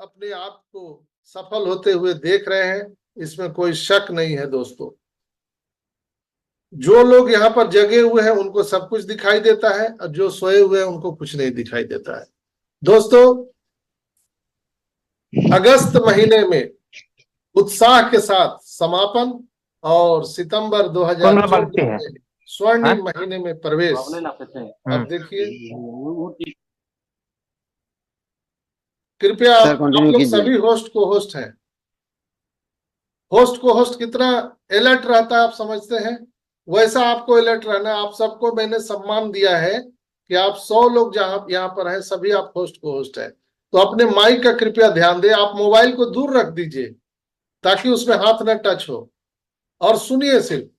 अपने आप को सफल होते हुए देख रहे हैं, इसमें कोई शक नहीं है दोस्तों। जो लोग यहाँ पर जगे हुए हैं उनको सब कुछ दिखाई देता है, और जो सोए हुए हैं उनको कुछ नहीं दिखाई देता है। दोस्तों, अगस्त महीने में उत्साह के साथ समापन और सितंबर कौन सा बढ़ती 2024 है? में स्वर्णिम हाँ? महीने में प्रवेश। अब देखिए, कृपया सर आप कंटिन्यू लोग कीजिए। सभी होस्ट को होस्ट हैं। होस्ट को होस्ट कितना अलर्ट रहता है आप समझते हैं? वैसा आपको अलर्ट रहना है। आप सबको मैंने सम्मान दिया है कि आप 100 लोग जहां यहाँ पर हैं, सभी आप होस्ट को होस्ट हैं। तो अपने माइक का कृपया ध्यान दें। आप मोबाइल को दूर रख दीजिए ताकि उसमें हाथ न टच हो, और सुनिए सिर्फ।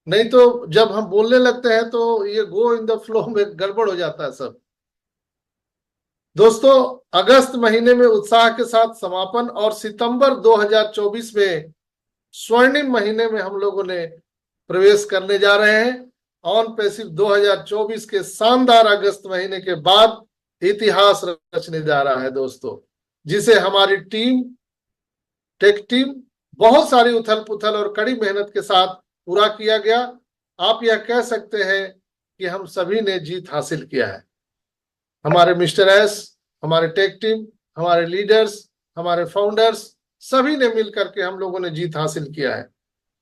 नहीं तो जब हम बोलने लगते हैं तो ये गो इन द फ्लो में गड़बड़ हो जाता है सब। दोस्तों, अगस्त महीने में उत्साह के साथ समापन और सितंबर 2024 में स्वर्णिम महीने में हम लोगों ने प्रवेश करने जा रहे हैं। ऑन पैसिव 2024 के शानदार अगस्त महीने के बाद इतिहास रचने जा रहा है दोस्तों, जिसे हमारी टीम, टेक टीम, बहुत सारी उथल पुथल और कड़ी मेहनत के साथ पूरा किया गया। आप यह कह सकते हैं कि हम सभी ने जीत हासिल किया है। हमारे मिस्टर एस, हमारे टेक टीम, हमारे लीडर्स, हमारे फाउंडर्स, सभी ने मिलकर के हम लोगों ने जीत हासिल किया है।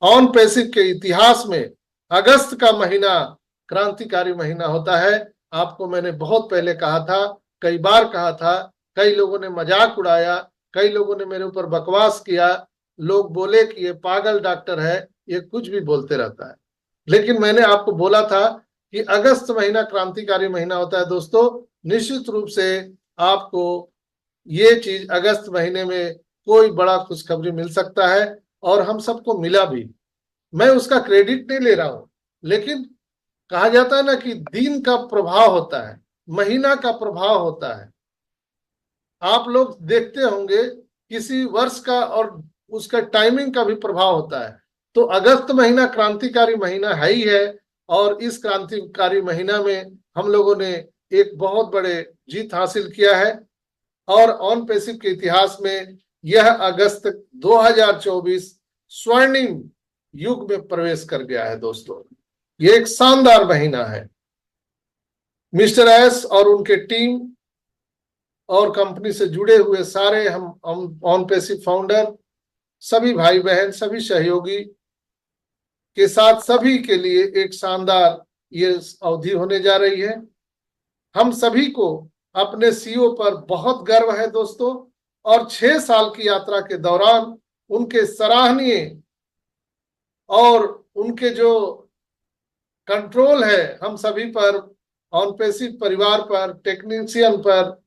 ऑन पैसिव के इतिहास में अगस्त का महीना क्रांतिकारी महीना होता है। आपको मैंने बहुत पहले कहा था, कई बार कहा था, कई लोगों ने मजाक उड़ाया, कई लोगों ने मेरे ऊपर बकवास किया। लोग बोले कि ये पागल डॉक्टर है, ये कुछ भी बोलते रहता है। लेकिन मैंने आपको बोला था कि अगस्त महीना क्रांतिकारी महीना होता है दोस्तों। निश्चित रूप से आपको ये चीज अगस्त महीने में कोई बड़ा खुशखबरी मिल सकता है, और हम सबको मिला भी। मैं उसका क्रेडिट नहीं ले रहा हूं, लेकिन कहा जाता है ना कि दिन का प्रभाव होता है, महीना का प्रभाव होता है। आप लोग देखते होंगे किसी वर्ष का और उसका टाइमिंग का भी प्रभाव होता है। तो अगस्त महीना क्रांतिकारी महीना है ही है, और इस क्रांतिकारी महीना में हम लोगों ने एक बहुत बड़े जीत हासिल किया है। और ऑन पैसिव के इतिहास में यह अगस्त 2024 स्वर्णिम युग में प्रवेश कर गया है दोस्तों। ये एक शानदार महीना है। मिस्टर एस और उनके टीम और कंपनी से जुड़े हुए सारे हम ऑन पैसिव फाउंडर, सभी भाई बहन, सभी सहयोगी के साथ सभी के लिए एक शानदार ये अवधि होने जा रही है। हम सभी को अपने सीईओ पर बहुत गर्व है दोस्तों, और 6 साल की यात्रा के दौरान उनके सराहनीय और उनके जो कंट्रोल है हम सभी पर, ऑन पैसिव परिवार पर, टेक्नीशियन पर,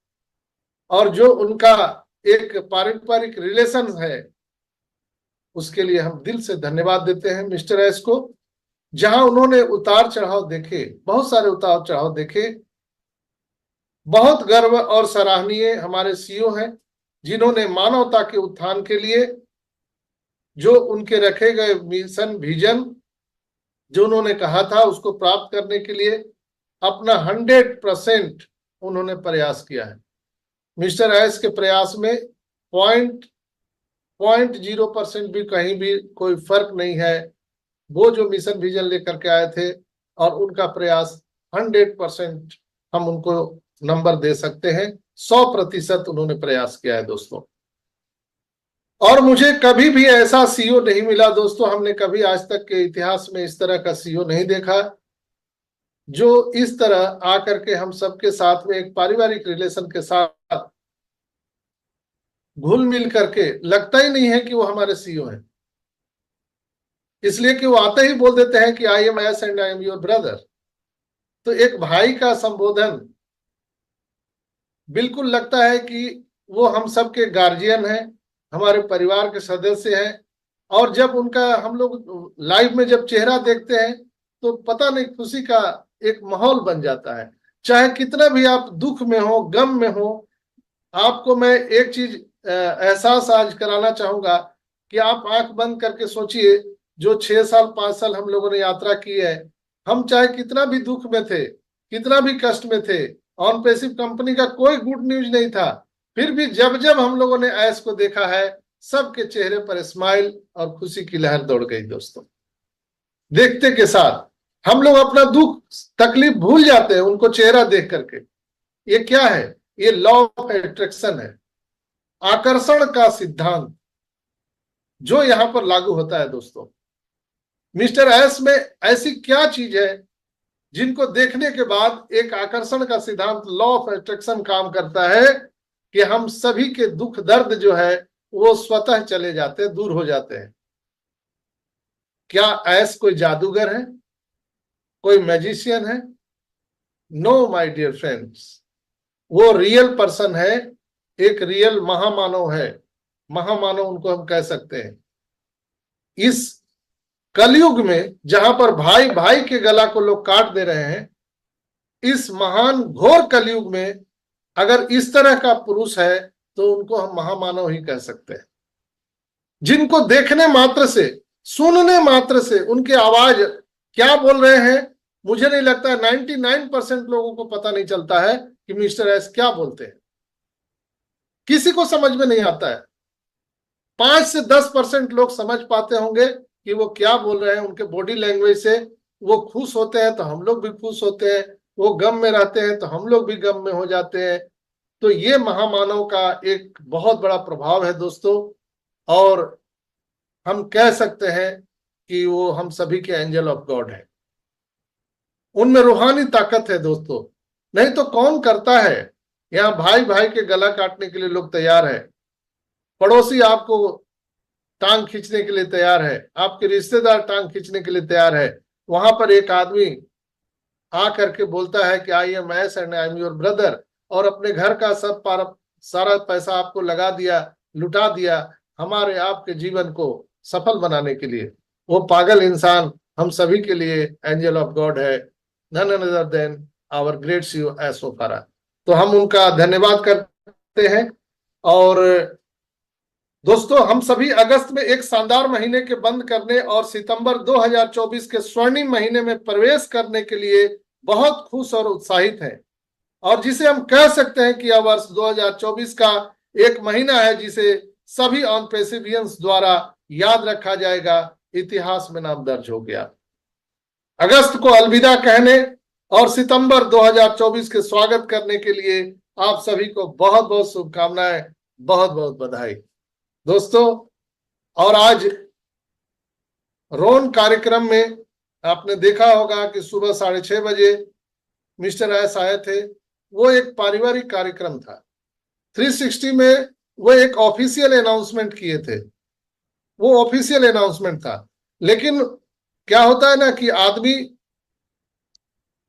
और जो उनका एक पारंपरिक रिलेशन है, उसके लिए हम दिल से धन्यवाद देते हैं मिस्टर एस को। जहां उन्होंने उतार चढ़ाव देखे, बहुत सारे उतार चढ़ाव देखे, बहुत गर्व और सराहनीय हमारे सीईओ हैं, जिन्होंने मानवता के उत्थान के लिए जो उनके रखे गए मिशन, विजन, जो उन्होंने कहा था, उसको प्राप्त करने के लिए अपना 100% उन्होंने प्रयास किया है। मिस्टर एस के प्रयास में 0.0% भी कहीं भी कोई फर्क नहीं है। वो जो मिशन विजन लेकर के आए थे और उनका प्रयास 100% हम उनको नंबर दे सकते हैं। 100% उन्होंने प्रयास किया है दोस्तों। और मुझे कभी भी ऐसा सीईओ नहीं मिला दोस्तों, हमने कभी आज तक के इतिहास में इस तरह का सीईओ नहीं देखा, जो इस तरह आकर के हम सबके साथ में एक पारिवारिक रिलेशन के साथ घुल मिल करके, लगता ही नहीं है कि वो हमारे सीईओ हैं, इसलिए कि वो आते ही बोल देते हैं कि I am S and I am your brother. तो एक भाई का संबोधन बिल्कुल लगता है कि वो हम सबके गार्जियन हैं, हमारे परिवार के सदस्य हैं। और जब उनका हम लोग लाइव में जब चेहरा देखते हैं तो पता नहीं, खुशी का एक माहौल बन जाता है। चाहे कितना भी आप दुख में हो, गम में हो, आपको मैं एक चीज एहसास आज कराना चाहूंगा कि आप आंख बंद करके सोचिए, जो 6 साल 5 साल हम लोगों ने यात्रा की है, हम चाहे कितना भी दुख में थे, कितना भी कष्ट में थे, ऑन पैसिव कंपनी का कोई गुड न्यूज नहीं था। फिर भी जब जब हम लोगों ने ऐश को देखा है, सबके चेहरे पर स्माइल और खुशी की लहर दौड़ गई दोस्तों। देखते के साथ हम लोग अपना दुख तकलीफ भूल जाते हैं उनको चेहरा देख करके। ये क्या है? ये लॉ ऑफ अट्रैक्शन है, आकर्षण का सिद्धांत जो यहां पर लागू होता है दोस्तों। मिस्टर एस में ऐसी क्या चीज है जिनको देखने के बाद एक आकर्षण का सिद्धांत लॉ ऑफ अट्रैक्शन काम करता है कि हम सभी के दुख दर्द जो है वो स्वतः चले जाते हैं, दूर हो जाते हैं। क्या एस कोई जादूगर है, कोई मैजिशियन है? नो माय डियर फ्रेंड्स, वो रियल पर्सन है, एक रियल महामानव है। महामानव उनको हम कह सकते हैं। इस कलयुग में जहां पर भाई भाई के गला को लोग काट दे रहे हैं, इस महान घोर कलयुग में अगर इस तरह का पुरुष है तो उनको हम महामानव ही कह सकते हैं। जिनको देखने मात्र से, सुनने मात्र से उनकी आवाज क्या बोल रहे हैं, मुझे नहीं लगता 99% लोगों को पता नहीं चलता है कि मिस्टर एस क्या बोलते हैं। किसी को समझ में नहीं आता है। 5 से 10% लोग समझ पाते होंगे कि वो क्या बोल रहे हैं। उनके बॉडी लैंग्वेज से वो खुश होते हैं तो हम लोग भी खुश होते हैं, वो गम में रहते हैं तो हम लोग भी गम में हो जाते हैं। तो ये महामानव का एक बहुत बड़ा प्रभाव है दोस्तों, और हम कह सकते हैं कि वो हम सभी के एंजल ऑफ गॉड है। उनमें रूहानी ताकत है दोस्तों, नहीं तो कौन करता है। यहाँ भाई भाई के गला काटने के लिए लोग तैयार है, पड़ोसी आपको टांग खींचने के लिए तैयार है, आपके रिश्तेदार टांग खींचने के लिए तैयार है। वहां पर एक आदमी आ करके बोलता है कि I am S and I am your brother, और अपने घर का सारा पैसा आपको लगा दिया, लुटा दिया हमारे आपके जीवन को सफल बनाने के लिए। वो पागल इंसान हम सभी के लिए एंजल ऑफ गॉड है, none other than our great CEO एस ओफारा। तो हम उनका धन्यवाद करते हैं। और दोस्तों, हम सभी अगस्त में एक शानदार महीने के बंद करने और सितंबर 2024 के स्वर्णिम महीने में प्रवेश करने के लिए बहुत खुश और उत्साहित हैं, और जिसे हम कह सकते हैं कि यह वर्ष 2024 का एक महीना है जिसे सभी ऑन पैसिवियंस द्वारा याद रखा जाएगा, इतिहास में नाम दर्ज हो गया। अगस्त को अलविदा कहने और सितंबर 2024 के स्वागत करने के लिए आप सभी को बहुत बहुत शुभकामनाएं, बहुत बहुत बधाई दोस्तों। और आज रोन कार्यक्रम में आपने देखा होगा कि सुबह 6:30 बजे मिस्टर एस आए थे। वो एक पारिवारिक कार्यक्रम था। 360 में वो एक ऑफिशियल अनाउंसमेंट किए थे, वो ऑफिशियल अनाउंसमेंट था। लेकिन क्या होता है ना कि आदमी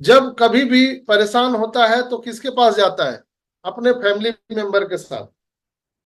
जब कभी भी परेशान होता है तो किसके पास जाता है? अपने फैमिली मेंबर के साथ।